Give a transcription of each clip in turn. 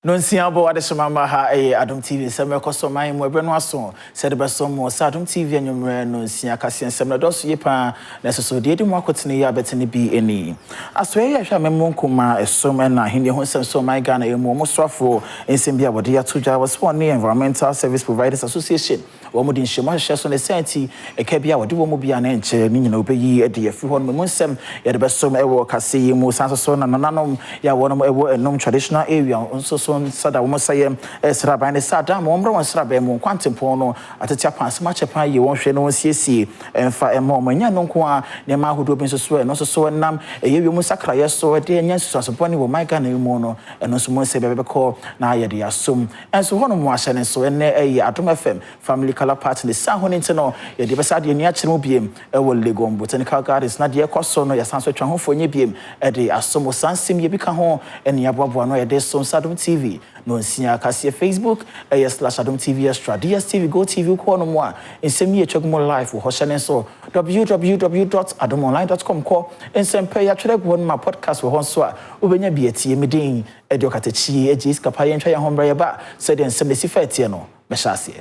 Nonsiabo Adeshamama ha Adom TV sema koso mai mwebre no aso se de beso mo sa Adom TV anyumre nonsia kase semna doso yepa na soso de mu akotene ya betene bi eni aso ye hwa memmo nkoma esom na hinde ho sem so mai Ghana emu mo sofo ensem bia wode ya toja was for Environmental Service Providers Association wo mo din hwemo hwe so ne senti eka bia wode wo mo bia na enche ni nyina obeyi ede ya fi ho no mo nsem ye de beso ewo kase yemu sanso na nananom ya wo no ewo enom traditional area nso sada wo say sraban ne sada mo mro won sraban mo kwantempo no atetia panse ma chepa ye won hwe no won siesie emfa ema mo nya no nko a ne ma hodo bi so no so nam ye wi mu sakra ye so de nya so boni wo my Ghana mu no eno so mo se bebe ko na ye de asom enso hono mo ahye ne so ene Adom FM family color party ne sa ho ne ntino ye de besa de ni a kire mo biem wo Legom Botanical Gardens na de koso no ye sanso twa ho fonye biem e de asom sansim ye bi ka ho ene aboabo no ye de so Adom TV no nsia kase Facebook /Adom TV Extra DSTV Go TV ko no mo a ensem ye chegmo live wo hoshane so www.adomonline.com ko ensem pe ya twere go ma podcast wo so a obenya bietie medin ediokatachi ejis kapa ye ntwa ye hombra ye ba so de ensem si fatie no be shase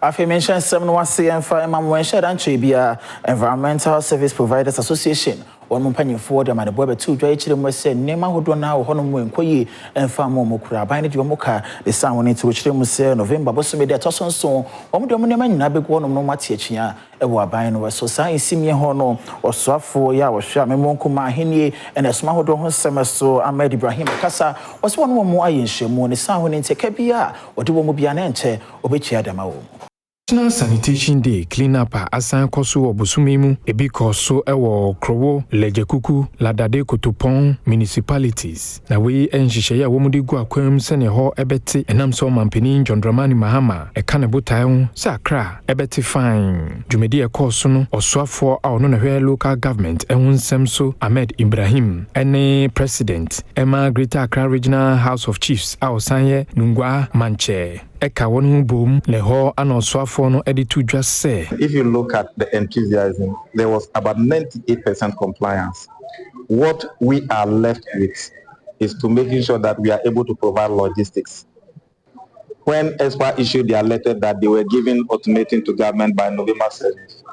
Afi mention some no wase emfa emamwen shadan chebia Environmental Service Providers Association on mpanyin for dem adebo be tu dwa ekire mo se nema hodo na ho no mo enkoyi emfa mo kura ban ne de mo ka de san woni ti ekire mo se November boso me de tosonso om de mo nema nyina be go no no mate akia e wo aban no so san simie ho no osoafo ya wo hwa me mo nkoma ahenie ene soma hodo ho semeso Ahmed Ibrahim kasa wose wono mo ayenhwemu ne san woni nteka bia ode wo mo bia na enche obechia dama wo National Sanitation Day cleanup asan koso obosumemu ebi koso ewo Krowo, Lejekuku, Ladade Kotopon municipalities. Na we enhihye ya womudi gu akwam sene ho ebeti enam so mampeni John Dramani Mahama ekane botai sa Accra ebeti fine. Jumedi ekoso no osoafo a ono na hwe local government ehunsem so Ahmed Ibrahim ene president Emma Greater Accra Regional House of Chiefs a osanye Nungwa Manche. If you look at the enthusiasm, there was about 98% compliance. What we are left with is to making sure that we are able to provide logistics. When ESPA issued their letter that they were giving ultimatum to government by November 7th,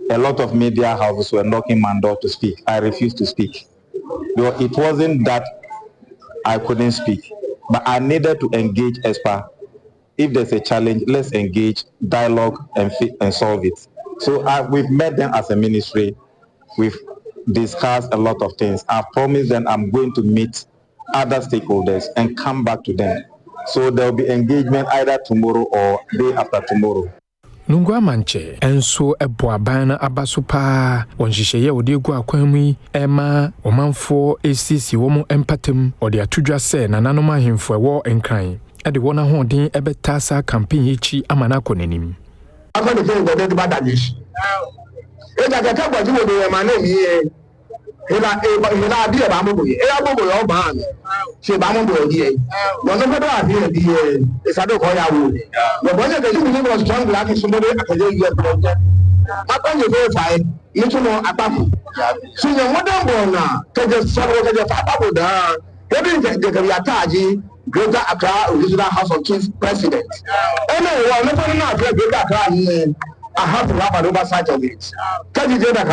a lot of media houses were knocking my door to speak. I refused to speak. It wasn't that I couldn't speak, but I needed to engage ESPA. If there's a challenge, let's engage, dialogue, and solve it. So we've met them as a ministry. We've discussed a lot of things. I've promised them I'm going to meet other stakeholders and come back to them. So there will be engagement either tomorrow or day after tomorrow. Nungwa Manche enso eboabana abasupa wonhihye odi egu akwanmu ema omanfo esisi womo empatem odi atudwa se nananom ahemfo ewo enkran ade wona ho den ebetasa campaign echi amana konanim afọ de fe gode de badanish e da ka gbaji wo de ma na mi hela bi e ba mo boye e ya bobo yo ba mi se ba mo boye e mo so gbe abi e bi e sado ko ya wo mo bo je de mi ni strong black so mo de akaje yi e project apa ni fe fa e ni tuno apafu so ye modern born na ke je so ke je fa apafu da e bi je ke ya taji Greater Accra Regional House of Chiefs President. Anyway, I'm not going to Greater Accra. I have to have an oversight of it. Can you do that?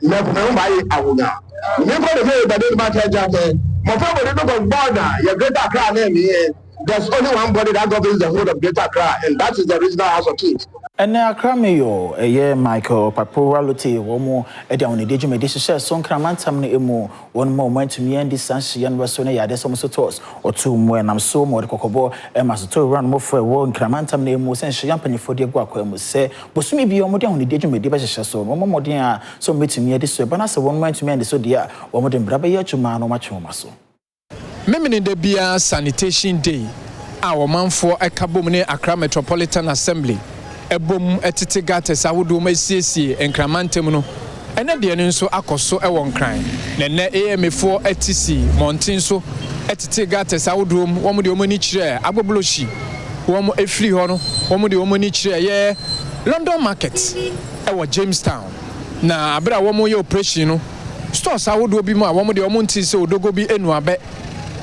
Never buy Awuna. Never the matter just my father don't border. Your Greater Accra name. There's only one body that governs the whole of Greater Accra, and that is the Regional House of Chiefs. And Accra Mayor, Michael Paporality, one more down the Digimate Dishes, some Kramantam Emo, one moment to me and this Sanchian was so near there's almost a toss or two more, and I'm so more Cocobo, and Master run more for a war in Kramantam Nemo, and Champagne for the Guaco, say, but maybe you're more down the Digimate Dishes, so one more dear, so meeting me this way, but as a one moment to me and so dear, one more than Brabaya to man or much more muscle. Memini de Bia Sanitation Day, our man for a Kabumne Accra Metropolitan Assembly. Ebom etete gates awodo ma siesie enkramantem no ene de ne nso akoso ewon kran na ne AMFo etisi mountain so etete gates awodo wo de omani kire agbobloshi wo mo efri ho no wo de omani kire ye London market ewo Jamestown na abra wo mo ye operation no stores awodo bi mu a wɔn de wɔn nti sɛ odogo bi enu abe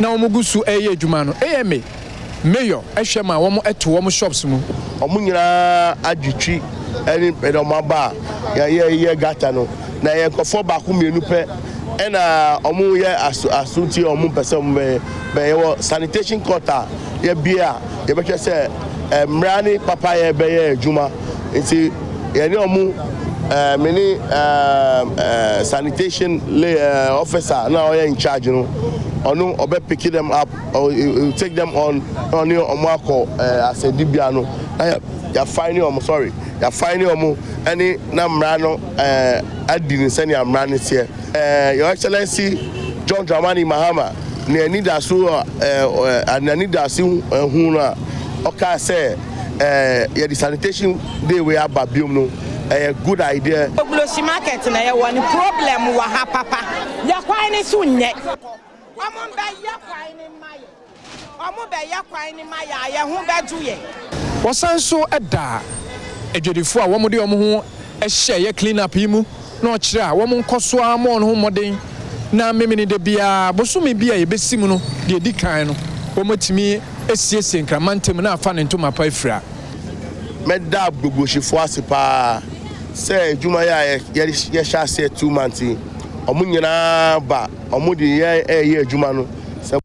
na wɔn gu so ɛyɛ adwuma no AMA mayor ɛhwɛ ma wɔn ɛto wɔn shops mu wɔn nyinaa adwitwi ɛne ɛdɔmaba yɛ gata no na yɛ nkɔfɔ baako mmienu pɛ ɛna wɔn yɛ asunti wɔn pɛ sɛ wɔn bɛyɛ wɔ sanitation quarter yɛ bia yɛbɛhwɛ sɛ mmara ne papa yɛ bɛyɛ adwuma nti yɛne wɔn many sanitation officer now in charge, you know, or be picking them up or you take them on your Omako as a Dibiano. You're finding you're finding any Namrano I didn't send your man here. Your Excellency John Dramani Mahama, Nida Su and Nida Su Huna okay say the sanitation day we have Babium. A good idea. Blosi market na ye one problem wa ha papa. Ya kwan ni so nye. Omo be ya kwan ni maye. Omo be ya kwan ni maye ya ho be duye. Wosan so eda edwedifo a womo de omo ho ehye ye clean up yi mu na o kire a womo nkoso amon ho moden na memini de bia bosumi bia ye besim no de edi kan no womo timi esiesie nkramantem na afa ne ntoma pa afira. Meda gbogboshifo asipa say juma ya sha say 2 months omu nyina ba omu de ye juma no say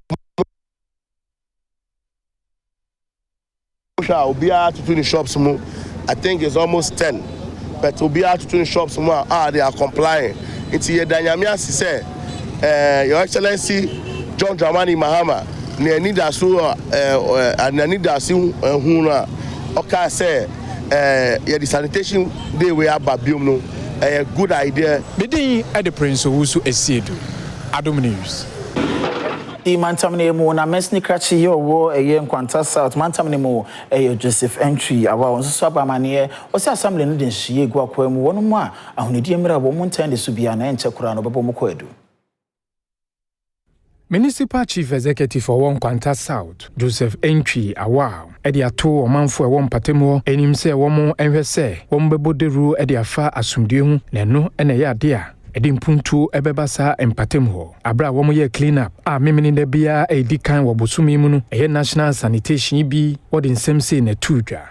obia to 20 shops mu I think it's almost 10 but obia to 20 shops mu they are complying into ye danyame say your excellency John Dramani Mahama ne nida so and nida so hu na okay say the sanitation day we have Babium no a good idea. Bidin at the Prince of Wusu Esiedu. Adom News. The mantamne mo na mesni krachi yo wo eye nkwanta south mantamne mo Joseph entry awa on so abamane o se assembly no den hie gu akwa mu wono mu a ahonedi emira wo mo ntan de so bia na enche kura no bebo mo koedu. Municipal Chief Executive for One Quanta South, Joseph Entry Awa, Edia to Omanfo One Patemo, Enim se Womo Envese, Wombebo de Ru Edia Fa Asumdium, Neno, and a Yadia, Edim Puntu Ebebasa and Patemo, Abra Womo ye clean up, Mimini de Bia, a Dikan Wabusumimunu, a national sanitation be, what in some say ne tuja.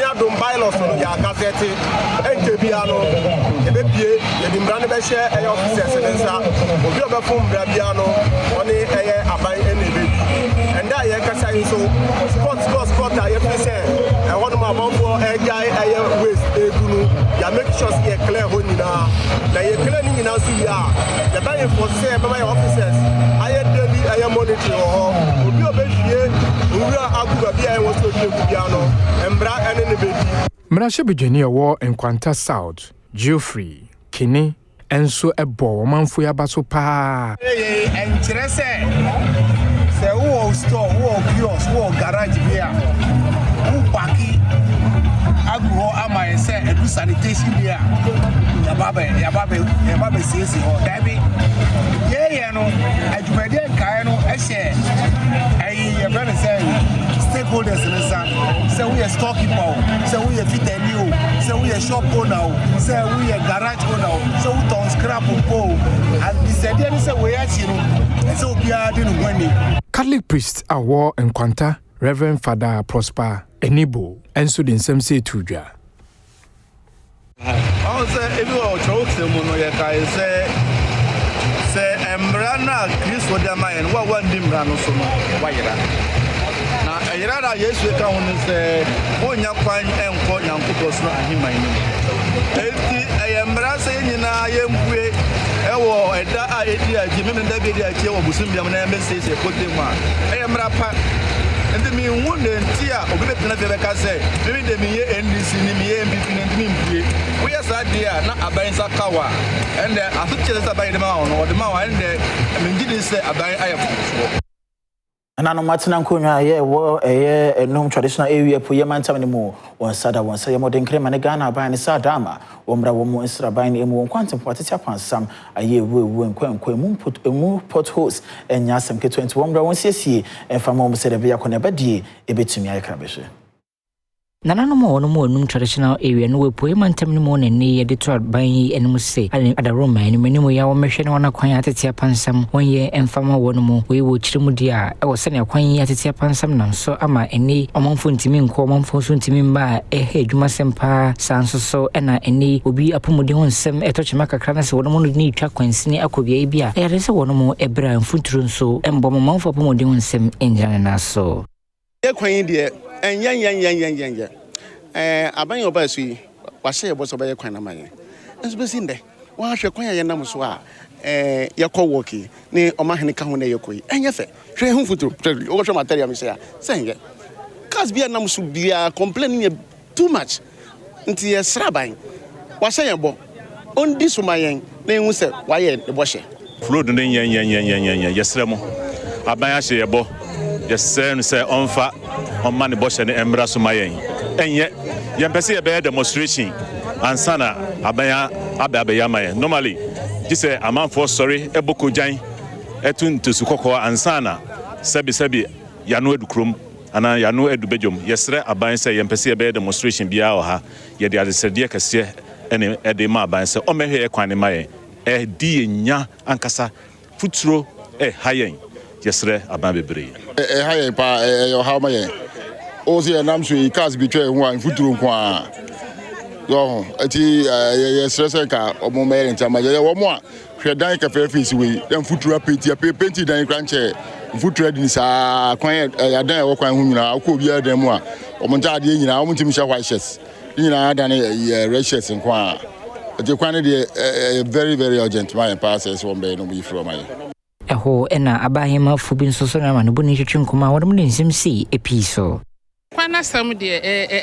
Adom bylaws on your gazette, Biano, Ebepie, the Brand Beshe, a officers, and Sa, Obiaba from Brabiano, on a Abai and that Yakasa so sports, I say, and one of my mom for a guy, I waste a guru, ya make sure you clear when you are, like you're cleaning in us, the buying for say by my officers, I had daily, I am monitoring or Obiaba, I was to Biano, and Bra and in the baby. Mrashe Bejenia war in Quanta South, Geoffrey, Kini, and so a bo manfu ya baso pa. And Teresa, say who store, who kiosk, who garage here, who paki, agro ama and say a good sanitation here. Yababe says, or Debbie, yeah, no, as you may then Kayano, I say, I brother say, stakeholders in the sun, say we are stocking power, say we are fit and new, say we are shop owner, say we are garage owner, so we don't scrap and pole, and this idea is a way at you, so we are doing winning. Catholic priest a war in Quanta, Reverend Father Prosper, Enibo, and so in some say tuja. I say, if you are chosen, Monoyaka, say, Embrana, Chris Wodama, and what one dimbrano so much. Now, a yada, yes, we can say, one young pine and four young people, and him, I am brasing in I am way. I idea, Jimmy and David, I tell Busum, and says, put him on. I am rapa. And the mean wounded tear, or good enough, say, maybe the me and this in me between me. We are sad dear, not a buying Sakawa. And I think it's about the mound or the mound, and I mean, didn't say about I have. And I know Martin and Kunya, a known traditional area, Puyaman Tamimo, one Sada, one say more than Cremanagana, buying a Sadama, Wombra woman is buying a more quantum what is upon some a year will Quem put a more potholes and Yasam K21 Wombra, one CC, and from home said a vehicle never did, a bit to me, I can be sure. Nananom a wɔn mu onum traditional area no wepo emantam no mu na ne yɛde to ban yi enum se adaroma enum ya wɔmehwɛ ne wɔn akwan atete apansam wɔnyɛ emfama wɔn mu we wo kyeremu di a ɛwɔ sɛ ne akwan yi atete apansam nam so ama ene ɔmanfo ntimi nkɔ ɔmanfo so ntimi mba ɛhɛ adwuma sempa sanso so ɛna ene obi apomode ho nsɛm ɛtɔkyema kakra na sɛ wɔn mu no ne twa kwansini akɔbia bi a ɛyɛ sɛ wɔn mu ɛbra mfuturo nso ɛmbɔ ɔmanfo apomode ho nsɛm ɛngyane na so ekwan die enyen aban yo ba so yi wa hye bo so ba ye kwan na maye enso be sinde wa hwe kwan ya nam so a ye kɔ woki ne ɔmahene ka ho na ye kɔyi enye fe hwe hu futu wo hwe material me say a senge cars bia nam so bia complain too much nti ye sraban wa hye ye bo ondi so mayen na hu se wa ye ne bo hye flood ne yen ye sremo aban a hye ye bo ye sen se onfa on ne bo hye ne emra so mayen enye yempese ye be demonstration ansana abaya abaya maye normally jise amanfo sorry eboko jan etun to sukoko ansana sebi yanu edukrom ana yanu edubejom yesre aban se yempese ye be demonstration bia o ha ye de adesede kase ene ede ma aban se o mehwe ye kwan ne maye di enya ankasa futuro hayen yesre aban bebre hayen pa yo ha maye Ozi nam so cars bi twa hu an futuro nko a yo ati ye stress ka omo mere ntama ye wo mo a hwe dan ka fe fisi we dan futuro penti dan kranche futuro di sa kwan ya dan e wo kwan hu nyina akọ bi adam a omo nta ade nyina omo ntimi hwa white shirts nyina dan red shirts nko a ati kwan de very very urgent my passes one be no be from my ɛho ɛna abahema fu bi nso so na ma no boni twetwe nkoma wɔdom ne nsem si episo Kwana sam de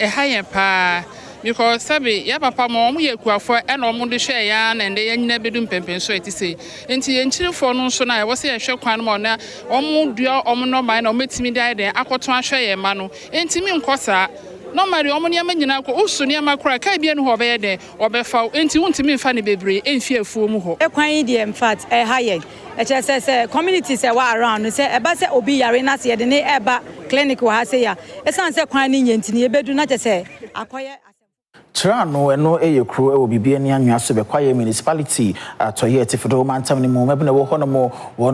hayen pa because sabe ya papa mo ye kuafo e na omo de hwe ya na nde ya nyina bedum pempen so etise enti ye nchirefo no so na wo se ye hwe kwan mo na omo dua omo no man na ometimi dai de akoto ahwe ye ma no enti mi nkosa normally omo ne ma nyina ko usu ne ma kura kai bia no ho be ye de obefa enti wuntimi mfa ne bebre emfi afuo mu ho kwan yi de in fact hayen say community say wa around say eba say obi yare na say de ne eba clinic wa ha say ya esan say kwan ni nyentini ebedu na say akoye Trano eno eyekru e obibi ani anwa so be kwaye municipality atoye tifodo mantam ni mo mebna wo hono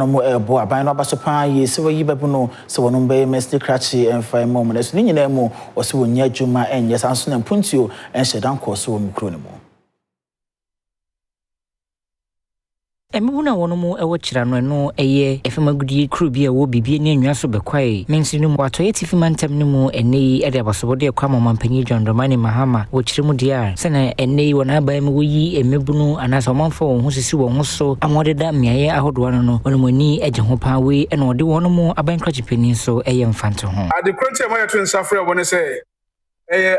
mo ebo aban no abaso pan ye se yi bebu no se wono be mesty crachi emfa mo mo so ni nyina mu o se wonya adwuma enye sanso na mpuntio enhyedan ko so wo mikro ni mo Emuna wono mu ewo kyira no eno eye efemagudi kru bi ewo bibie ne anwa so bekwae mensinu mu atoye tifi mantam ne mu enei ede abasobode ekwa mampanyi John Dramani Mahama wo kyire mu dia se na enei wona ba mu yi emebunu anasa omanfo wo ho sisi wo ho so amodeda miaye ahodo no wono mani agye ho pa we eno ode wono mu aban krachi pani so eye mfanto ho ade kronti ma yato nsafre woni se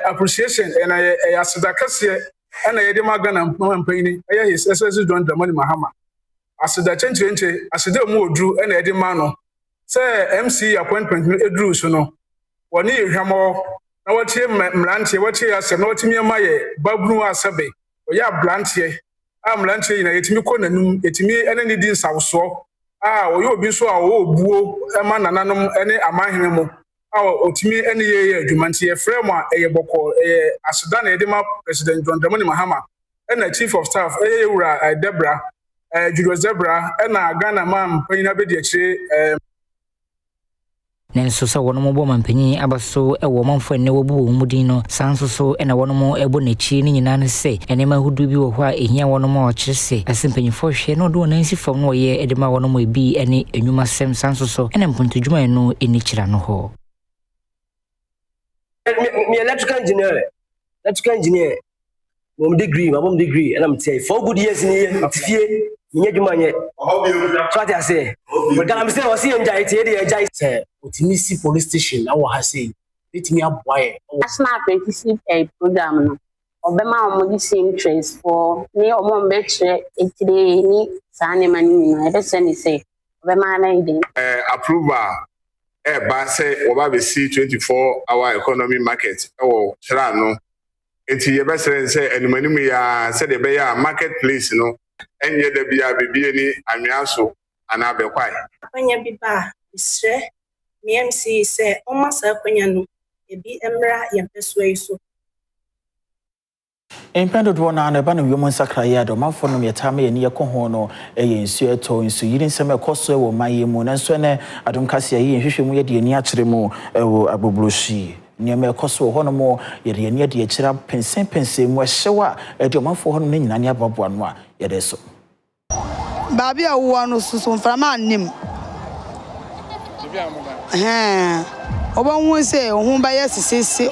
appreciation ena asidakase ena yede magana mampanyi eye his excellency John Dramani Mahama asida chenche asida mu odru na edi ma no se MC appointment edru so no woni ehwamo na watie mrantie watie ase na watimi amaye babunu asabe oya blantie mrantie ina yetimi ko nanum etimi ene ni din sawso oyo obi so obuo ema nananom ene amahene mu otimi ene ye adwumantie ye frem a eye boko asida na edi ma President John Dramani Mahama ena chief of staff wura Debra Judo Zebra na Ghana mam panyina be de chire nenso sa wono mo bo mampanyi abaso ewo manfo ne wo bu mudin no sanso so na wono mo ebo na chi ni nyina ne se ene ma hudu bi wo ho a ehia wono mo o chire se asempanyifo hwe no do nansi fam no ye edema wono mo bi ene enwuma sem sanso so ene mpuntudwuma no eni chira no ho me electrical engineer mom degree and I'm say 4 good years in tie nye dwuma nye so ati say we can say o see enjai tie dey enjai say otimisi police station na wo ha say etimi aboaye national apprenticeship program no obema omodi same trace for ni omo mbeche etire ni sane mani na ebe say ni say obema na ide approval ba say oba be see 24-hour economy market wo tira no enti ye be say enumanimu ya say de be ya marketplace no enye da bia bibie ni anwaso ana bekwai kwanya biba isre MMC say o masa kwanya no ebi emra yempeswe so Impendo do na na ba no wiemo nsakra ya do mafo no yetama ye ne yekoho no yensu eto nsu yiri nsem ekoso e wo mayemu na nso ne Adom kase ye hwehwe mu ye de ani akire mu wo agbobroshi niam ekoso ho no mo ye de ani de akira pensen mu ehyewa e de mafo ho no nyina ne ababoa no a ye de so baabi a wo no susu mframa annim oba hu se ho ba ye sesese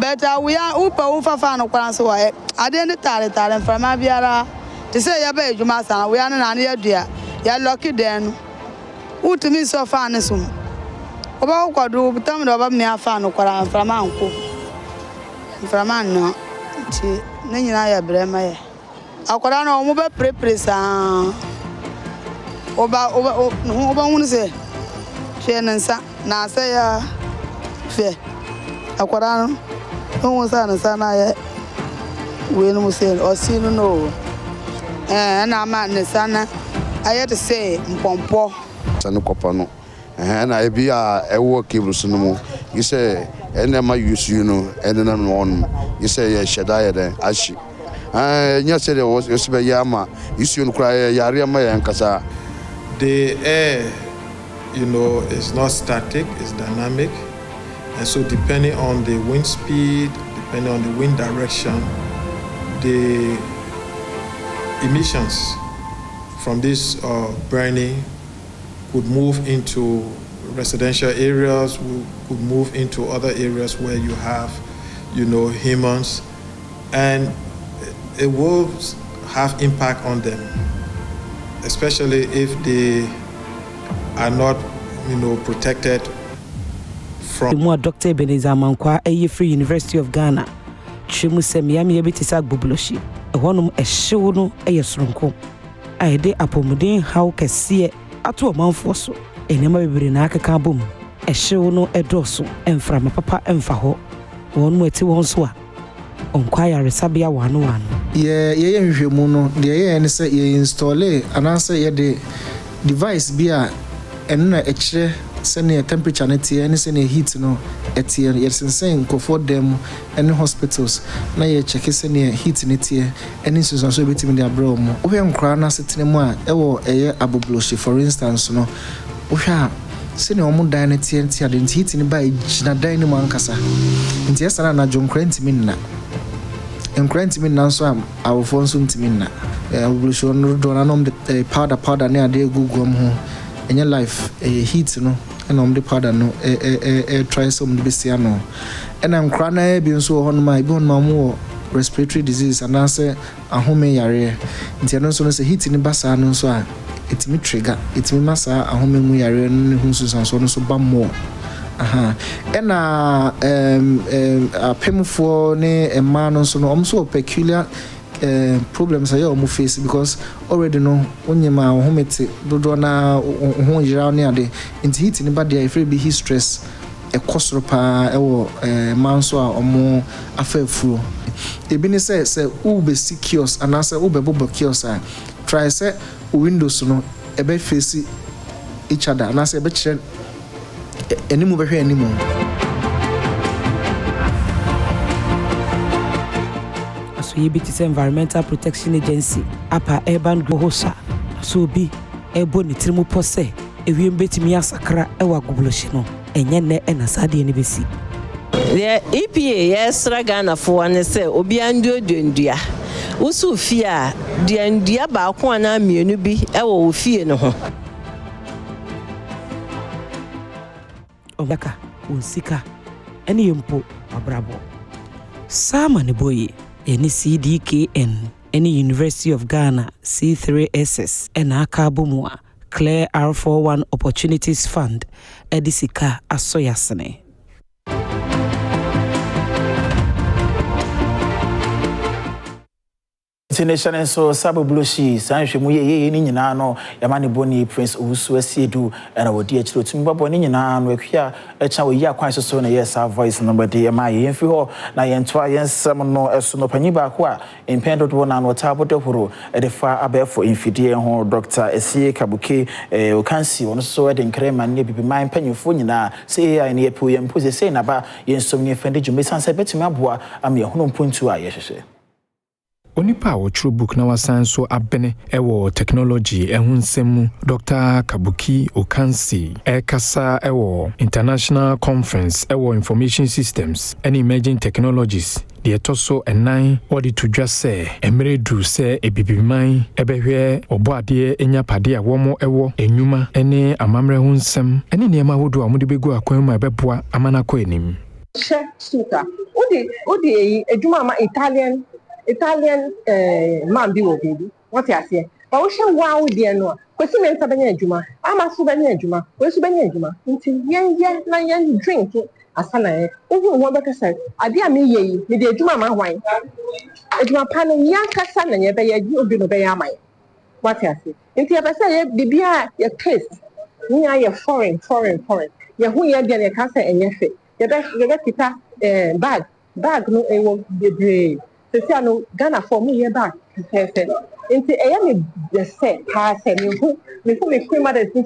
beta we are upa unfafa no kwan so wa ade ne tare mframa biara te se ya ba edwuma sana we ane na ne yadua ya lucky den utumi so fa ne so oba kwado butam do ba me afa no kwara mframa anko mframa no ti ne nyina ya brema ye akwara no mo be presa oba hu se hwe nensa na se ya fe akwara no no sana ya we no say o si no na ma ne sana aye to say mpompo sana kopa no na e bi a e wo kibru no mu you say ene ma use you know ene na no on you say ye sheda ye den ashi nya say de wo be ya ma use you no kra ya re ma ye nkasa. The air, you know, is not static, it's dynamic. And so depending on the wind speed, depending on the wind direction, the emissions from this burning could move into residential areas, could move into other areas where you have, you know, humans, and it will have impact on them, especially if they are not, you know, protected. More Dr. Ebenezer Mankwa, a Free University of Ghana. Chimusem Yami Abitisa Bubloshi, a one a show no a yasronko. I de apomodin how can see at 2 months for so. A number of Brinaka Kabum, a show no a dosso, and from a papa and faho. One way to one swa. Onquire Sabia 101. Yeah, mono, the and say ye install and answer ye the device beer and a chair. Send a temperature and send a heat no at here. Yes, and saying go for them any hospitals. Now you check send a heat in it here. And this is also between their bro. We are crying as a cinema. Ewo a abobloshi, for instance, no. We have seen a woman dying at here and heat in by Gina Dynamo Ancasa. And yes, I na John Crentimina. And Crentimina, so our phone soon to Mina. Ablution don't the powder near their Google home. In your life, a heat, no. And the powder no try some bestiano and I'm crying being so on my bone mamu respiratory disease and answer a home yare intiano so say heat in the basa no so it me trigger it me massa a home yare and so bam more and a pem for ne a man so no so peculiar problems I almost face because already know when you ma home do na home around near the into heat in the body if be his stress a cost pa man so or more affair flu e bi ni say ube secures and answer ube bobo kios try say windows no e be face each other and answer be chere enimu be hwe enimu. Yibiti Environmental Protection Agency, Upper Urban Gohosa, so be a bonny trimu pose, a wimbet me asakra, a wagubloshino, and yene and a sadi NBC. The EPA, yes, Ragana for one say, Obiando Dundia. Usu fear, the India Bakwana Munubi, Ewo fear no. Omaka, Unsika, any impo, Abrabo. Samani boy. Any CDKN, any University of Ghana, C3SS, and Akabumwa, Claire R41 Opportunities Fund, Edisika Asoyasane. Nation and so Sabo Blushi, Sancho Muye, Ninano, Yamani Boni, Prince Usu, Sedu, and our dear children, Babonina, we hear a child, ya quite so soon, yes, our voice number, dear my info, Nayan Twayan, some no as no paniba, in Pendot one and what Tabo Dopuro, at the far above for Infidia, Dr. Essie Kabuki, Okansi, on so at in Crema, and maybe my penny funina, say I near Puyam Pussy saying about yen so many offended you may answer better Mabua, I'm your home point to I. Onipa wo book na wasan so abene ewo technology ehunsemu Dr. Kabuki Okansi kasa ewo International Conference ewo Information Systems and Emerging Technologies de etoso enan odi to dwa se emredu se ebibiman ebehwe oboade enyapade a womo ewo enwuma ene amamre hunsem ene niema hodo amode begu akwan ma ebeboa amanako enim suka odi eduma ma Italian man be baby. What you say? But we shall wow dear no. Kwesi men sabanya juma. Ama su banya juma. Kwesi banya juma. Nti yen drink asana e. Ohu wo beka say ade a me ye me de juma ma hwan. Ejuma pa no yan kasa na ye be ye obi no be ya mai. What you say? Nti e be say ye bibia ye taste. Ni ya foreign. Ye hu ye de ne kasa enye fe. Ye be kita bag no e wo bebre. Sesi no Ghana for me back say nti me the say ha say me free mother say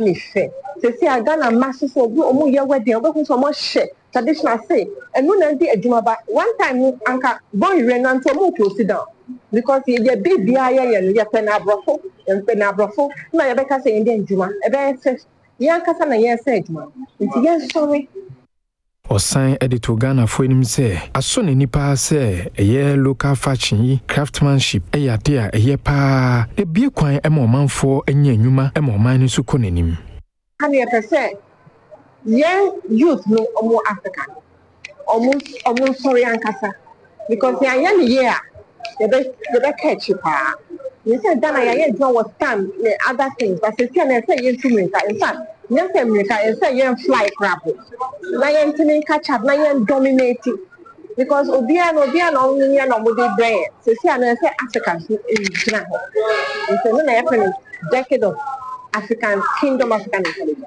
me fair sesi Ghana mass so bi omo ye wedding obo so mo share traditional say enu na ndi adwuma ba one time anka boy renant omo to sit down because ye baby aye ye pe na abrofo na ye be ka say ndi adwuma e be say ye kasa na ye say adwuma nti ye sorry Osan editor Ghana for him say asone nipa say eye local fashion craftsmanship eyade a eye pa e bie kwan e mo manfo enya anwuma e mo man su konanim ani e say ye youth no omo Africa omo sorry ankasa because ya ni ye a ye be catch pa you say Ghana ye do what time other things but say na say ye too in fact yes, America is a fly crab. Lion to catch up, lion dominating. Because Obian only an omudi brand. So, see, I say Africans in Ghana. It's a decade of African kingdom, African intelligence.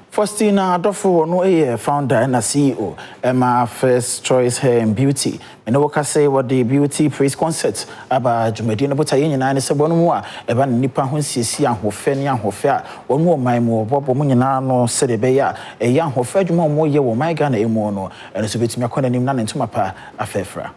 Faustina Adofo no founder and CEO Emma First Choice Hair and Beauty. And we say what the beauty praise concert about Jumedina Botayin and Sebonua, Evan Nipa Hunsi and Hofenia Hofea, one more my more Bob Munano Sedebeya, a young Hofedmo more ye or my Ghana emono, and it's a bit me calling none into my pa afefra.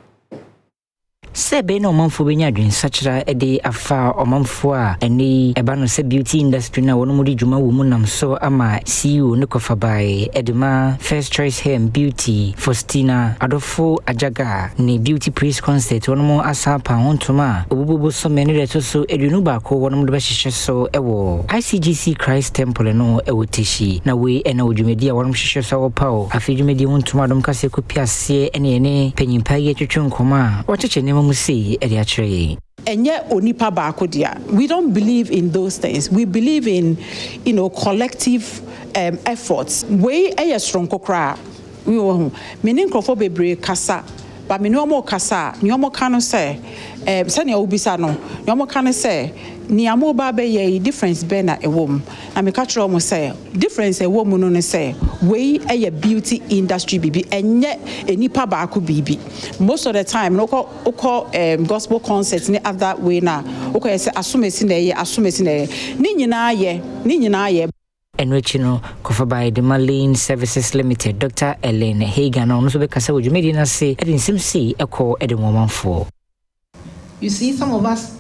Sebe no manfo benya dwen sachira ede afa omanfo a eni eba no se beauty industry na wono mudi dwuma wo munam so ama CEO ne kofa bai edema First Choice Hair and Beauty Faustina Adofo Ajaga ne beauty praise concert wono mo asa pa hontoma obububu so meni reto so edunu ba ko wono mo de hihye so ewo ICGC Christ Temple no ewo teshi na we ena odwumedi a wono hihye so wo pawo afidwumedi hontoma dom kase kopiase ene penyimpa ye twetwe nkoma wacheche ne musi eliatre enye onipa baako dia. We don't believe in those things. We believe in collective efforts. We strong kokra. We meaning krofo bebre kasa. But me no more kasa. Ni omo kanu say sani obisa no. Ni omo kanu say ni amo ba be ye difference be na ewom. Na me catch omo say difference ewom no say we beauty industry bibi enye enipa baako bibi. Most of the time no call gospel concerts ni other way na. Okay say asumesi na ye ni nyina ye Enrichino covered by the Marlene Services Limited, Dr. Ellen Hagan, on also because we made in say, I didn't see a call at the moment for. You see, some of us,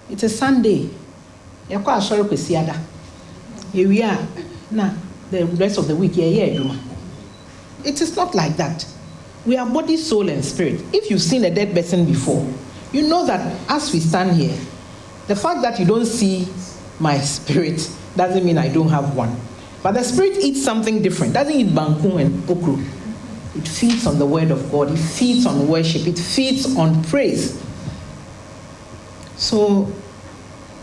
it's a Sunday. You're quite sorry to see other. Here we are now, the rest of the week, yeah. It is not like that. We are body, soul, and spirit. If you've seen a dead person before, you know that as we stand here, the fact that you don't see my spirit doesn't mean I don't have one. But the spirit eats something different. Doesn't eat banku and okro. It feeds on the word of God. It feeds on worship. It feeds on praise. So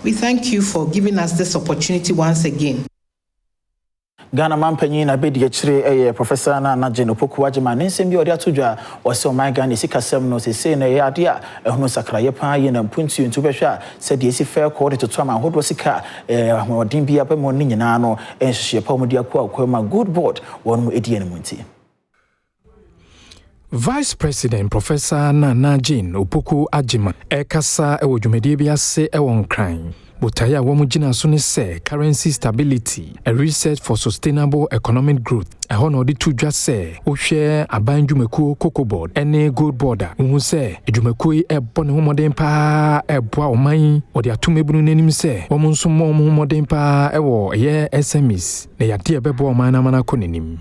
we thank you for giving us this opportunity once again. Ghana mampanyin na bedi chire Professor na Jeno Poku Agyeman nsem bi odi atodwa o se o man Ghana sikasem no se na ye ade a ehunu sakraye pa ye na mpuntu ntu behwa se de esi fair court to ama hodo sika odin bi apemo ni nyina no enhye pa mo de akwa ma good board won mu edi enmunti. Vice President Professor Jeno Poku Agyeman ekasa ewo dwumede bi ase ewon kran Butaya wamujina suni se currency stability, a research for sustainable economic growth. A hono di tu just say, o share a band jumeku cocoa board, any good border. Who say, a jumeku e bon modern pa e boa o mai, or the atumebu name say, woman some more modern pa e wo ye SMEs, they are dear bebo mana konim.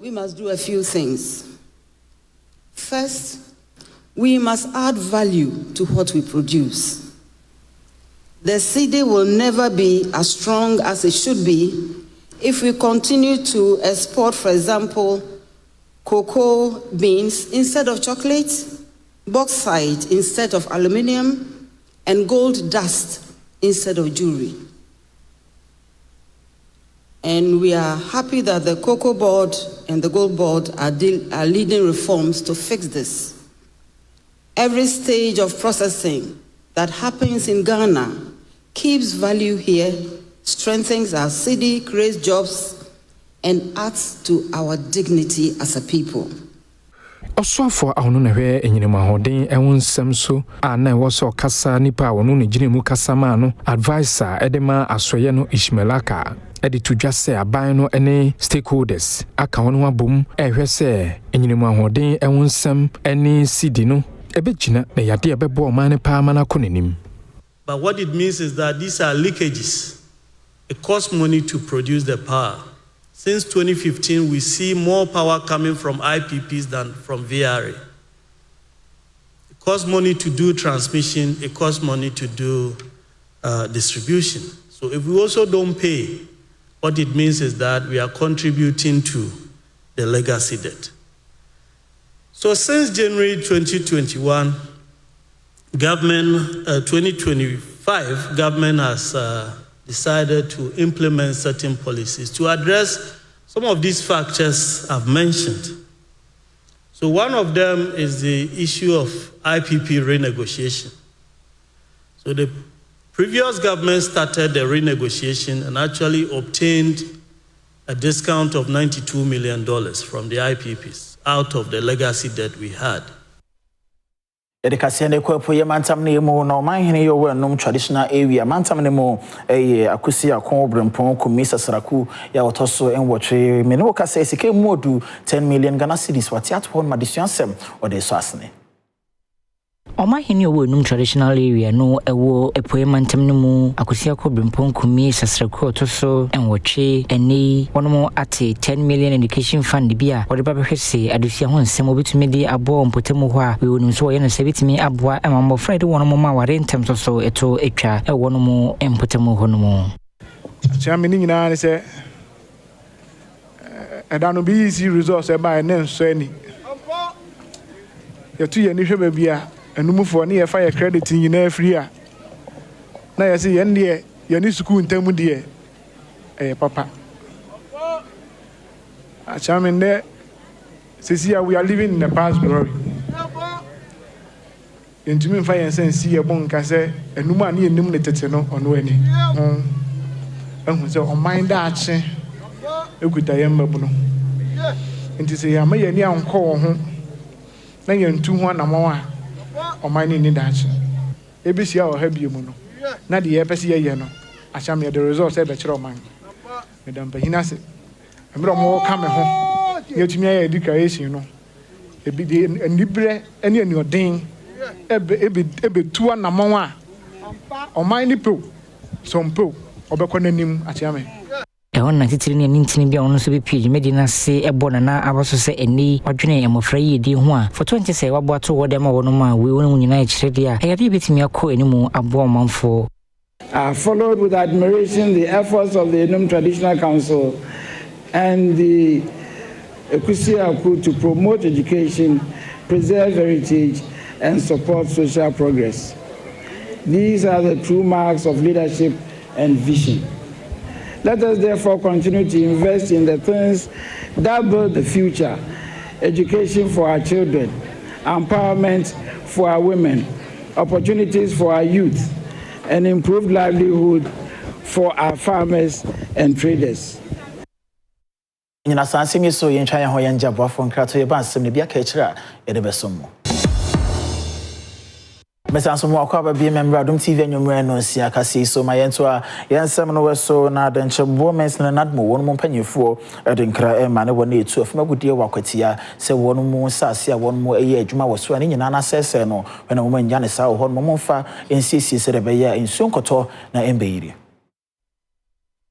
We must do a few things. First, we must add value to what we produce. The cedi will never be as strong as it should be if we continue to export, for example, cocoa beans instead of chocolate, bauxite instead of aluminium, and gold dust instead of jewelry. And we are happy that the Cocoa Board and the Gold Board are leading reforms to fix this. Every stage of processing that happens in Ghana keeps value here, strengthens our city, creates jobs, and adds to our dignity as a people. Also for our no hwe enyinema hoden ewon nsem so ana wo so kasa nipa wono ne ginemu kasa ma no advisor edema asoye no Ishmelaka edi to just say aban no ene stakeholders aka wono abom ehwe se enyinema hoden ewon nsem ene cedi no ebegina na yade ebebo o man pa mana konenim. But what it means is that these are leakages. It costs money to produce the power. Since 2015, we see more power coming from IPPs than from VRA. It costs money to do transmission. It costs money to do distribution. So if we also don't pay, what it means is that we are contributing to the legacy debt. So since January 2021, 2025, government has decided to implement certain policies to address some of these factors I've mentioned. So one of them is the issue of IPP renegotiation. So the previous government started the renegotiation and actually obtained a discount of $92 million from the IPPs out of the legacy debt we had. Edikasi ne kwapo ye mantam ne mu no manhene yo wenum traditional area mantam ne mu akusi akon brempon komisa saraku ya otoso enwotwe me no kasa sike modu 10 million Ghana cedis wati atho ma desuansem ode so asne. Omahene owo num traditional area no ewo epoemantam no mu akosia kobrempon kumi sasraku otoso enwotwe eni wono ate 10 million education fund bia wode ba behwese adusia ho nsem obetumi di abo mpotemu ho a we wonu so ye no se betimi aboa emambo friend wono mo ma ware ntem so eto etwa e wono mo mpotemu ho no mo chamini nyina ne se edano bi easy resource e ba ne nso ani yetu ye ni hwe bia enumufo ne ye fa ye credit nyina free a na ye se ye ne ye ni school ntamu de papa achamende sisia we are living in the past glory entumi fa ye sense ye bon ka se enum a ne enum ne tete no ono ani ehun se o mind ache ekuta ye mbabu no enti se ya ma ye ni anko wo ho na ye ntu ho na mo a o mind ni dache ebisia o ha biemu no na de ye pese ye no acham ye the result e be kire o man medam bahina se emre mo ka me ho ye tumi ya education no ebi de anibre ene ani odin ebe tu na mo a o mind ni pro sompo obekọ nanim atiame ehon na titiri ne ntini bia ono so be page medina se ebo na abaso se eni odwene emofra yi di ho a for 20 say wabo ato wo dem wono ma we wonu nyina ekire dia eyade betimi akọ enimu abo manfo. I followed with admiration the efforts of the Adom Traditional Council and the Ekusiaku to promote education, preserve heritage, and support social progress. These are the true marks of leadership and vision. Let us therefore continue to invest in the things that build the future: education for our children, empowerment for our women, opportunities for our youth, and improved livelihood for our farmers and traders. Nyina sansemi so yen twan ho yen jabo afon krato ye ban sem ne bia ka kira e de besom. Mesanso mo akwa ba member Adom TV anwumre no sia kase so ma yen to a yen sem no weso na denche moments na nadmo won mo mpanyefo e de nkra e ma ne wona etu afuma gudie wakwatia se won mo sase a won mo eye adwuma woso ani nyina na sese no na mo nya ne sa ho mo mfa ensisi se de be ya ensu nkoto na embeyiri.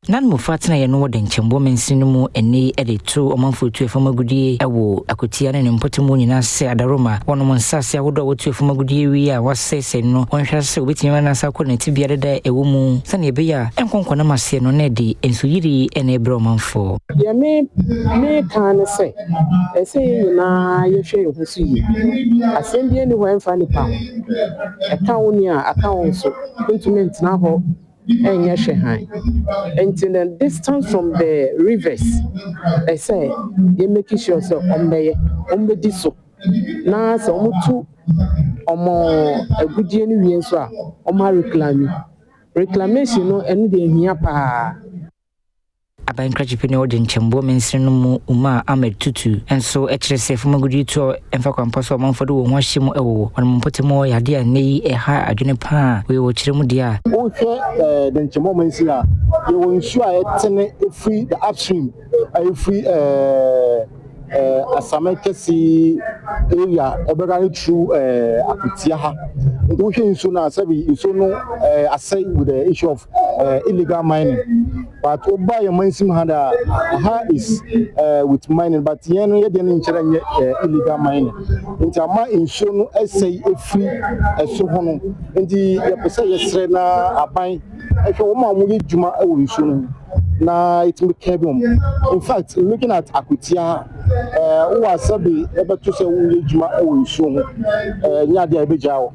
Nan mo fatina ye no de nchembo mensinu mu eni editu omanfotu efamagudie ewo akotia ne mpotemu nyina se adaroma wono mo nsase awodo wotu efamagudie wi a wasese no wonhwase obetimi na sa ko ne tibia deda ewo mu sane ebe ya enkonkona mase no na di ensuyiri ene ebro manfo ya me kan se ese nyina ye hwe ho so yi asembie ni ho emfa ni pa account ni a account so instrument na ho enya hwe until the distance from the rivers I say they making sure so ombedi so na so omutu omo agudie ni wie so a omo reclamation no enu de hia pa aban krajipene odi nchembo mensinu mu uma Ahmed Tutu enso ekyerese fumagudi to emfa kwampaso manfodo wo hwahyem ewo on mpotemo yade anei eha adwene pa we wo kyeremu dia o hwe the nchembo mensina ye wo nsu a etene free the upstream free asamekesi area obegani through akutia ha ndo hwe nsu na sabi nsu no asay with the issue of illegal mining but oba your mansim handa ha is with mining but yen ye de nkyere nye illegal mining nti ama nsu no asay free eso ho no nti ye pese ye sre na aban ehwe wo ma mo ye djuma e wo nsu no na it me kebom in fact looking at akutia who are sabi ebe to say wo djuma e wo nsu ho nya dia be jawo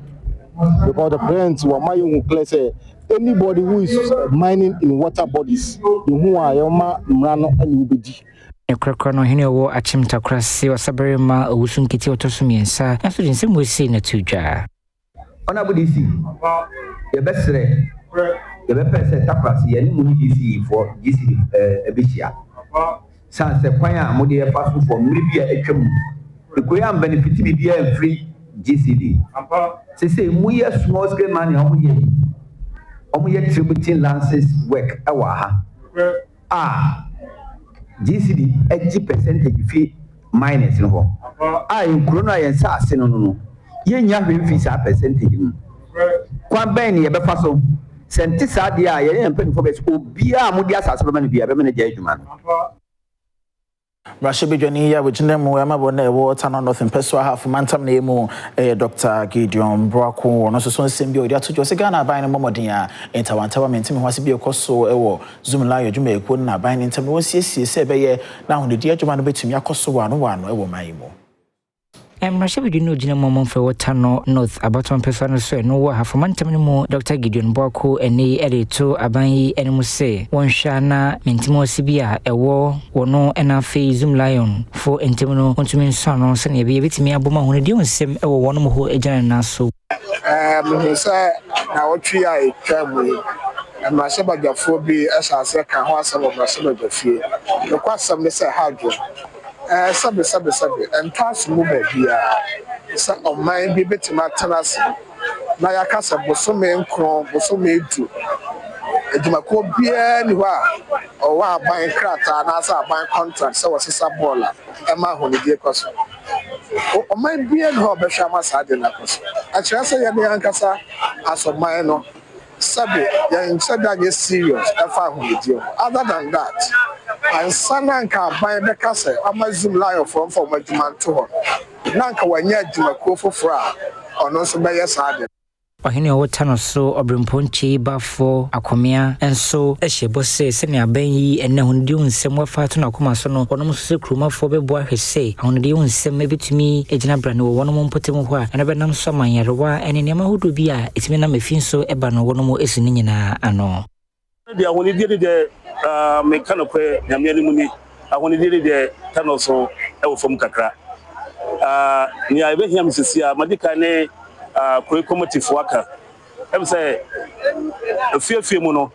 because the parents were my own clear say anybody who is mining in water bodies who are yoma mrano and ubedi ekrakra no hene wo achimta krase wasabere ma owusunkiti otosumiensa aso dinse mo sei na tudwa ona budisi ye besre ye be pese takrase ye ni mu DC for DC ebehia sanse kwan a mo de ye faso for mribia etwam ekoya benefit bi bia free GCD say we are small scale money omu ye tributing lances work ewa ha GCD 80% fee minus no ho in corona yen sa ase no ye nya hwe fee sa percentage no kwan ben ye be fa so senti sa dia ye yen pen fo be obi a mo dia asase be man bia be me ja adwuma no Rasha Bidwani ya wujine mu ya mabona ewo tano northern peswa half mantam na emu Dr. Gideon Brako ono so nsem odi atojo se Ghana aban no momodin a entawantawa mentimi hwase bi ekoso ewo zoom live adwuma ekwo na aban ntem no siesie se beye na honedi adwuma no betumi akoso wano ewo maimo Rasha Bidwani ojina momomfe wotano north abaton peswa no so no wo half mantam no mu Dr. Gideon Brako eni edito aban yi enemu se wonhwa na mentimi osibia ewo wono ena fe zoom lion for entemno ontumi nso no se na ebe betimi aboma honedi onsem ewo wono mo ho ejana na so say na wotwi a etwamu Rasha Badafo bi asase ka ho asem Rasha Badafie no kwasem ne se hadwo sabe and pass mu ba bia sa o man bi betima tenase na ya kasa bosome nkron bosome edu edumako bia ni wa o wa ban krata na sa ban contract se wosesa bola e ma ho ni die koso o man bia no obehwa ma sa de na koso a kira se ya ne ankasa aso man no sabe ya insada get serious e fa ho ni die other than that and sananka ban be kase amazum lion from adwuma to ho nanka wanya adwuma ko fofora ono so be yesade ohene wotano so obremponche bafo akomea enso ehyebose se ne aban yi enne honde onsem wafa to na koma so no onom so krumafo bebo ahwese honde onsem ebetumi egina brane wo wonom mpotem ho a ene benam so manyarewa ene ne mahodo bi a etimi na mafin so eba no wonom esini nyina ano dia honde de me kind of kwe nyame ani muni ahoni diri de tano so e wo fom kakra ni a be hiam sisia madika ne kwe committee waka em say afie mu no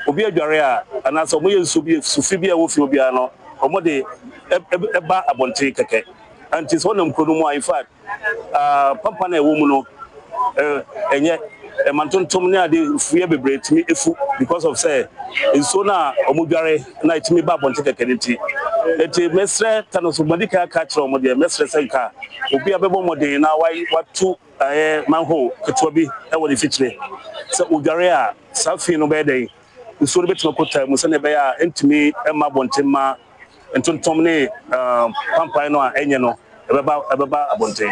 obi adware a anaso mo yesu bi sufi bi a wo fi obi ano omo de eba abonte keke anti so nam krono mu in fact pampa na ewo mu no enye mantontom ne ade fuye bebre timi efu because of say so na omudware na itimi ba bonte kekeniti eti mesre tanoso madika ka kire omo de mesre senka obi abebo modern na watu manho ketwa bi e wo de fitire so udware a safi no be dey so de betimo kota mu se ne be ya entimi ema bonte ma entontom ne pampa no a enye no ebeba abonte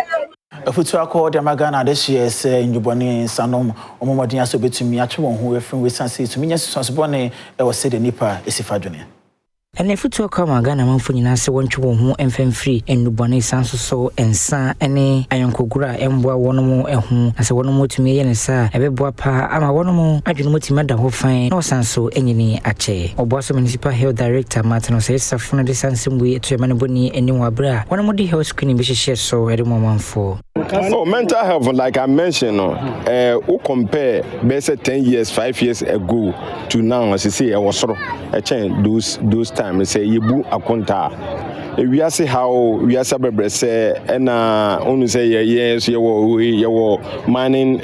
Afutu akọ de magana de hye se njuboni sanom omomodin aso betumi atwe won ho efin wesanse tumi nya susosbone e wo se de nipa esifadwene ene futu akọ magana manfo nyina se wontwe won ho emfamfiri enubone sanso so ensa ene ayonkogura emboa wonom ehu ase wonom tumi ye ne sa ebeboa pa ama wonom adwene mutimi da ho fan na osanso enyini ache oboaso municipal health director Martin say safuno de sansemwe etuyamane boni eniwa bra wonom de health screening bi hye so ede momanfo. Oh, mental health, like I mentioned, who compare best 10 years, 5 years ago to now, as you say, I was sort of a change those times. Say you book a contact. We are see how we are celebrating say and only say yes, your mining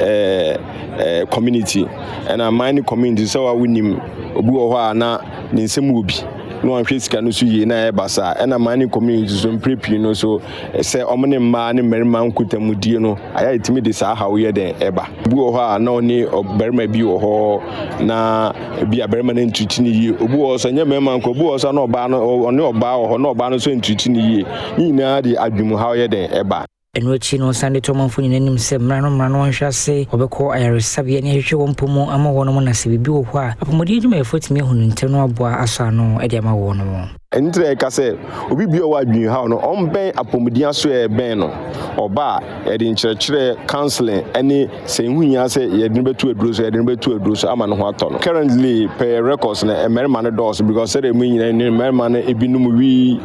community and a mining community. So we need obu na ninsemubi. No one feels can see na basa and a mining community so prepare no so say omne ma ne merima nkutamudie no aya itimi de sa how ye den eba bu ho a na oni oberima bi ho na bi aberima na ntutini yi obu ho so nya merima nko obu ho so na oba no oni oba ho na oba no so ntutini yi nyina de adwum how ye den eba Enwechi no Sunday to manfo nyina nim se mrano hwase obekọ ayaresabia ne hwehwe wompomo ama wono na se bibi wo ho a apomodi adwuma efotimi ehunu ntem no aboa aso ano ede ama wono entre ka se obi bi o wadwin ha no omben apomodi aso e ben no oba e de nkyerɛkyerɛ counseling ani se hunya se ye de betu aduro so ama no ho atɔ no currently per records na emerima no dos because say mu nyina ni emerima no ebinum wi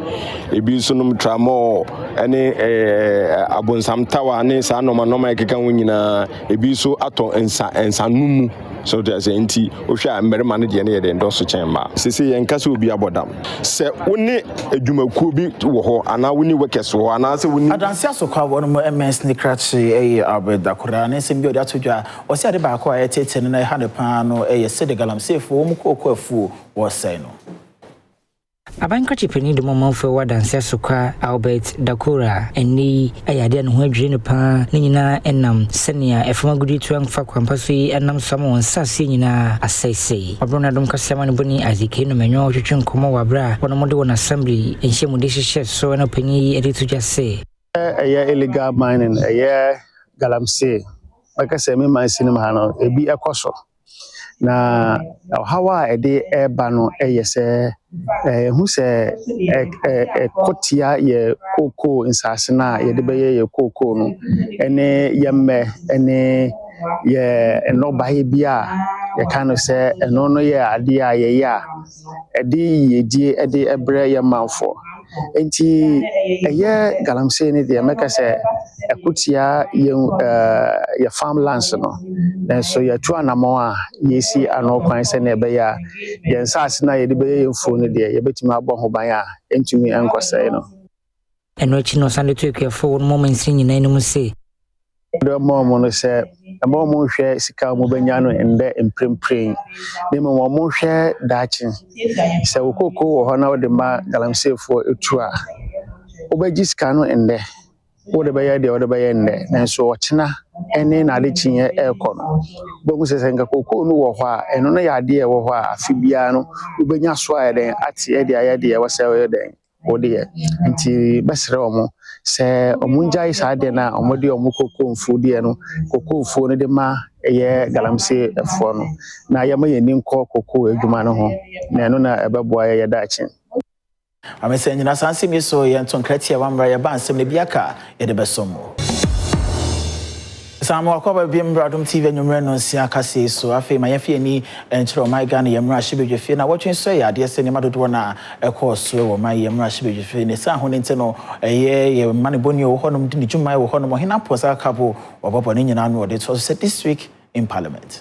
ebi so num tramol ani abonsam tawa ne sa no ekeka wo nyina ebi so atɔ ensa numu so there's anti ohwa emerima no de ne ye de ndoso chemba sisi ye nkasa obi abodam se woni adwumakuo bi wo ho ana woni workers ho ana se woni adanse asokwa wono mo ms nikrachi abedakura ne se bi odi atodwa o se ade ba akwa etete ne na ha ne pa no sede galamsefo wo mu kokoafu wo sai no Abankachi peni de momanfo wadanse asokwa Albert Dakura eni ayade no ho adwire ne pa ne nyina enam senia efamagudi tuamfa kwampaso yi enam samo nsase nyina asese obrona dom kasema ne boni azike no menyo twetwe nkomo wabra wono mode won assembly enhye de hye so na panyi editudwa se illegal mining galamsey bakase me man sinema ha no ebi ekoso na hawa ede eba no yese hu se kotia ye koko insase na ye de beye ye koko no ene yemme ene ye enobaye bia ye kan se eno no ye ade a ye ya ede yedie ede ebre ye manfo enti galamsey ne de meka se ekotia ye farmlands no then so ye tu anamo a yesi ano kwan se na be ya ye nsase na ye de be ye mfo no de ye betimi abo ho ban a entumi enkosai no enwechi no Sunday to ekefo won moments nyina enu se the mom no se amo mo hwe sika mo banya no ende emprempren ne mo hwe dachi se okoko wo ho na wo de ma galamsefo etu a obaji sika no ende wo de baya de wo de baya ende nanso ochina ene na de chinye ekono bogu se senga kokko no wo ho a eno no ya de wo ho a afibia no ubenya so a den ati e de aya de wo se wo den wo de nti besre omo se omunja isa de na omode omukoko mfu de no kokko mfu no de ma eye galamsey efo no na yama yeni nko kokko adwuma no ho na eno na ebeboa ye dachi amese nyina sanse so ye nton kratia wamra ye ba nsem ne biaka ye de besomo Some of our Adom TV and your no see Akasi, so I feel my FNE and Chiro my gun, Yamra Shibi Fina. What you say, I dear Cinema Dwana, a course, so my Yamra Shibi Fina, San Honinteno, a year, Manibonio, Honum, Jumai, Honum, Hinapos, a couple of Opinion annual. It was said this week in Parliament.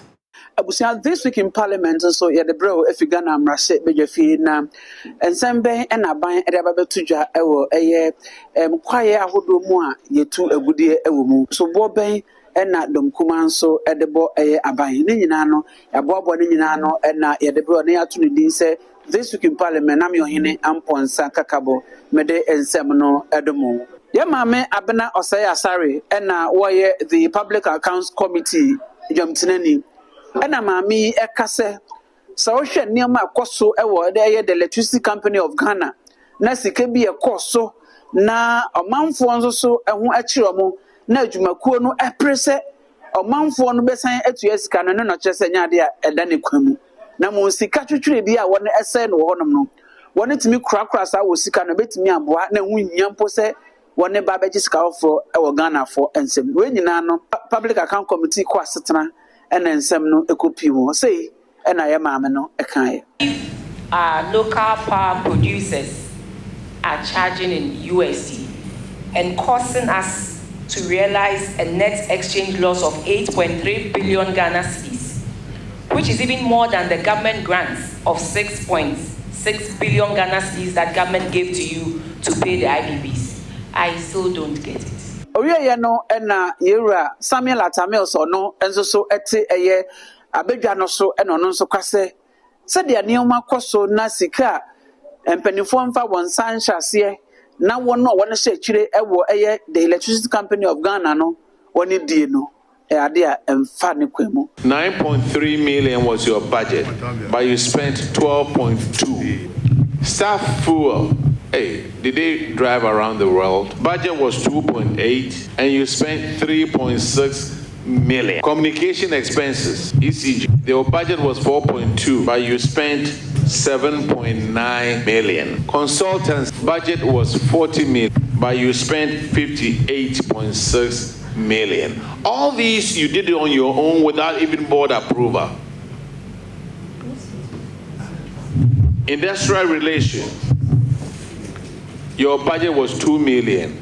Abusia this week in Parliament so yeah the bro if you gana mrase bejefi na ensembe na ban e ba betudwa ewo eye kwaye ahodo mu a yetu agudie ewo mu so bo ben na domkuma nso de bo eye aban ne nyina no yaboabo ne nyina no na ye de bro na yato ne din se this week in Parliament na me ohene amponsa kakabo mede ensem no edomo ye maame abena osaya asare na woye the Public Accounts Committee jomtinani Ena mami ekase sa ohwe niam akoso ewo the Electricity Company of Ghana na sike bi ekoso na omanfo nso so eho akire mo na adwumakuo no eprese omanfo no besan etua sika no no kyese nyade a eda ne kwamu na mo sika twetwere bi a wona ese no honom no wona timi krakra sa wo sika no betimi aboa na hu nyampo se wona ba beji sika ofo ewo Ghana fo ensem we nyina no Public Account Committee ko asetena and then some no ecopium say and I am no a kind. Our local power producers are charging in USD and causing us to realize a net exchange loss of 8.3 billion Ghana cedis, which is even more than the government grants of 6.6 billion Ghana cedis that government gave to you to pay the IPPs. I still don't get it. Oye no na yewura Samuel Atamel so no enso so ete eye abedwa no so no nso kwase se de aneoma koso na sika empanifo mfa won san hyase na won no won hye kire ewo eye the Electricity Company of Ghana no woni die no e ade a emfa ne kwemu. 9.3 million was your budget but you spent 12.2. Staff fuel. Hey, did they drive around the world? Budget was 2.8 and you spent 3.6 million. Communication expenses, ECG, their budget was 4.2 but you spent 7.9 million. Consultants budget was 40 million but you spent 58.6 million. All these you did it on your own without even board approval. Industrial relations. Your budget was 2 million,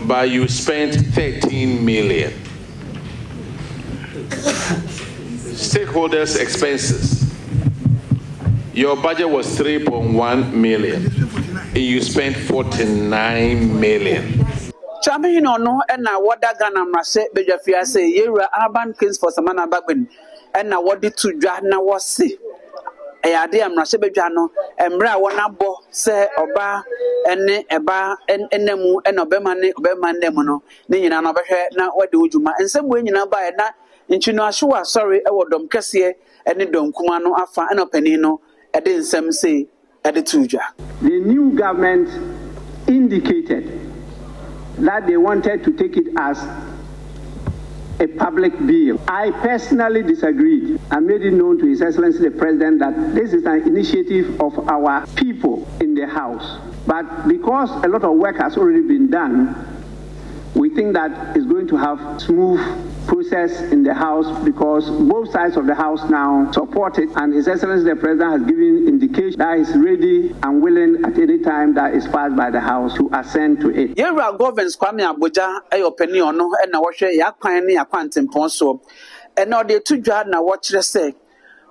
but you spent 13 million. Stakeholders' expenses. Your budget was 3.1 million, and you spent 49 million. Champion no na wada Ghana mrase bejafia say yewura urban kings for Samana Bagben na wadi to dwa na wose ade amrase bedwa no emra wona bo se oba ene eba enemu ene obema nemu no ne nyina no behwe na wade ojuma ensemu nyina ba na nchinu ahwa sorry e wodom kese ene dom kuma no afa ene opani no ede nsem say ede tujwa. The new government indicated that they wanted to take it as a public bill. I personally disagreed. I made it known to His Excellency the President that this is an initiative of our people in the House. But because a lot of work has already been done, we think that it's going to have smooth process in the House because both sides of the House now support it, and His Excellency the President has given indication that he's ready and willing at any time that is passed by the House to assent to it. Yewura governance Kwame Abuja opinion no na wohwe yakwan ne yakwantempon so na ode tudwa na wo kire se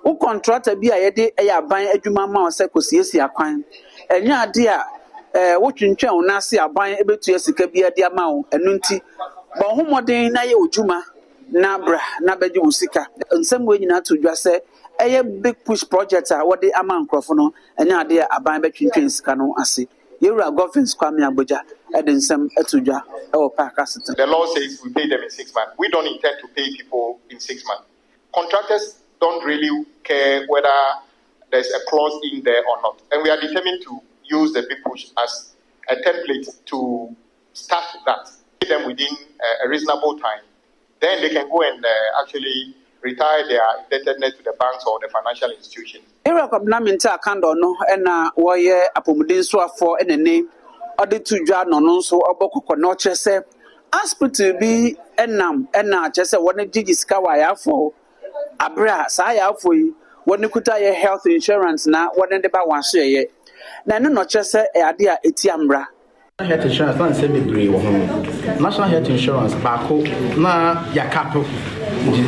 wo contractor bi a yede aban adwuma ma o se kosiesi akwan enya ade a wo twintwan wo na se aban ebetu esika bi ade ama wo enunti bo homoden na ye odwuma na bra na beji usika nsem we nyina to dwa se eye big push project a wode ama nkrofo no enya ade aban betwintwen sika no ase yewura governance Kwame Abuja nsem etudwa e wo park asete. The law says we pay them in 6 months. We don't intend to pay people in 6 months. Contractors don't really care whether there's a clause in there or not, and we are determined to use the big push as a template to start that. Pay them within a reasonable time. Then they can go and actually retire their indebtedness to the banks or the financial institutions. Era kwabnaminta akando no na woye apomuden so afo enene ode tudwa no no so obokoko no kyerese hospital bi enam ena chese woni gigi ska wa ya for abra sa ya for yi woni kuta ye health insurance na woni de ba wan so ye na no chese e ade a etiamra health insurance na se bebre wo ho national health insurance ba ko na yakato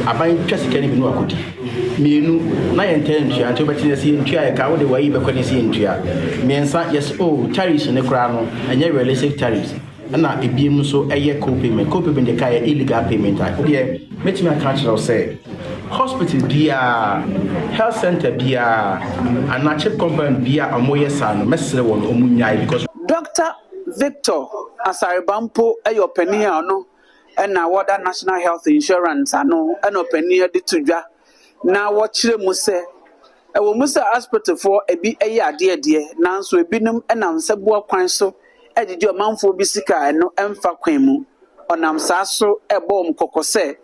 aban twasika ni binu akodi mienu na yenten ntua nti obetine se ntua ya ka wo de wayi be kwani se ntua miensa yes tariffs ne kra no enye realistic tariffs na ebiem so eye co-payment de ka illegal payment a de metimi account law say hospital bia health center bia and chip company bia amoye sa no mesere won omunyai because Dr. Victor Asaribampo ayo penia no na wada national health insurance ano na penia de tudwa na wo kire mu se e wo mu se hospital for ebi eye ade nanso ebinum na nsebo kwan so ejiji omanfo bi sika no emfa kwan mu onam sa so ebom kokose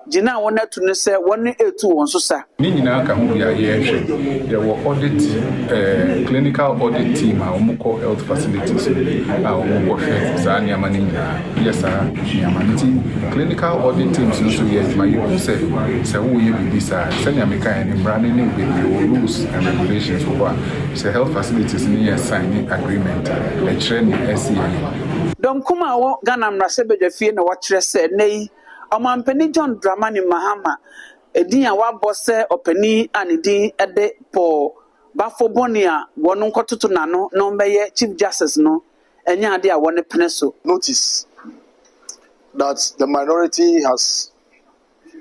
Jina wona to ne se woni etu won so sa ni nyina ka hu ya ye hwe there were audit clinical audit team a omko health facilities a omko hwe za ni amani nyina yes sir ni amani clinical audit teams so ye ma you say wo ye bi sa se ni ameka ni brand ni be rules and regulations for say health facilities ni sign agreement e kire ni SCA don kuma wo Ghana mrasebedwa fie na wo kire se nei Omampeni John Dramani Mahama edin a wabose openi anidin ede po Bafobonia wonu nkotutu nano no mbeye Chief Justice no enya ade a woni peneso notice that the minority has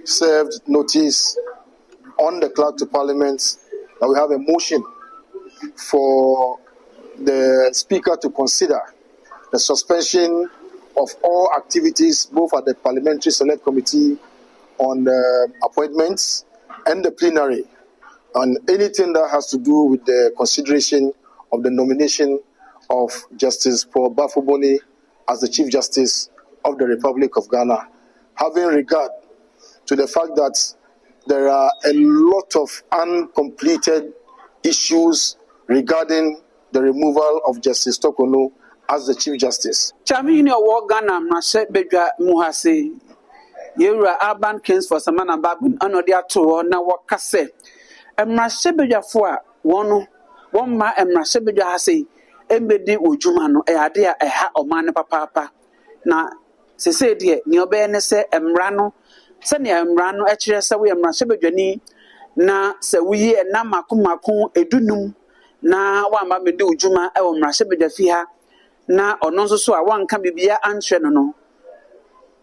served notice on the clerk to Parliament that we have a motion for the Speaker to consider the suspension of all activities, both at the Parliamentary Select Committee on appointments and the plenary, and anything that has to do with the consideration of the nomination of Justice Paul Bafoboni as the Chief Justice of the Republic of Ghana, having regard to the fact that there are a lot of uncompleted issues regarding the removal of Justice Tokono as the Chief Justice. Chamini owo Ghana mrase bedwa muhase yewura urban kings for Samana Babin anode ato na wakase emrase bedwa fo a won ma emrase bedwa hase embedi odwuma no e ade a eha oman ne papa na sese de ni obe ne se emra no se ne emra no e kire se we emrase bedwa ni na se wuyi na makomako edunum na wa ma medi odwuma e emrase bedwa fi ha na ononso so a wanka bibia anhwe no no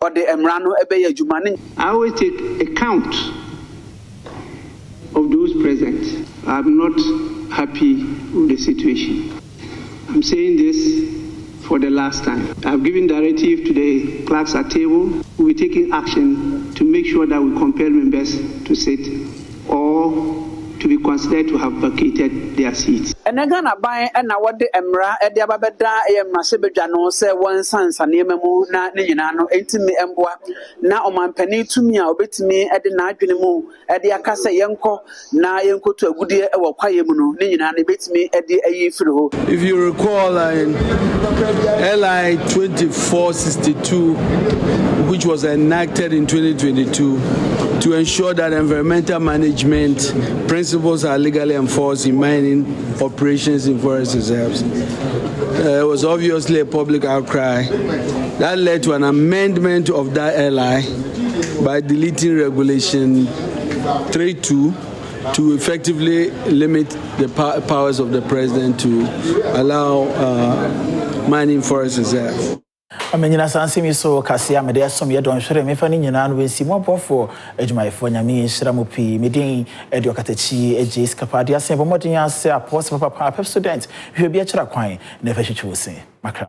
ode emra no ebeye adwuma ne I always take account of those present. I'm not happy with the situation. I'm saying this for the last time. I've given directive to the clerks at table. We'll be taking action to make sure that we compel members to sit or to be considered to have vacated their seats. And again, I buy and I what the emra at the ababeda masebejano say one sans and yememu na ninano 80 me emboa na omampani to me obet me at the night at the akasa yanko na yanko to a good year or kwayemuno ninano bet me at the ayifro. If you recall in LI 2462, which was enacted in 2022 to ensure that environmental management principles are legally enforced in mining operations in forest reserves. It was obviously a public outcry that led to an amendment of that LI by deleting regulation 32 to effectively limit the powers of the president to allow mining forest reserves. Amenyina sansimi so kasia mede asom ye don hwere mefa ni nyina no wensi mobofo adwumayefo nyame nhira mo pi medin edi okatachi eje skapade asembo modin ase apos papa student hwe bia kira kwan na fa hwehwe wo se makra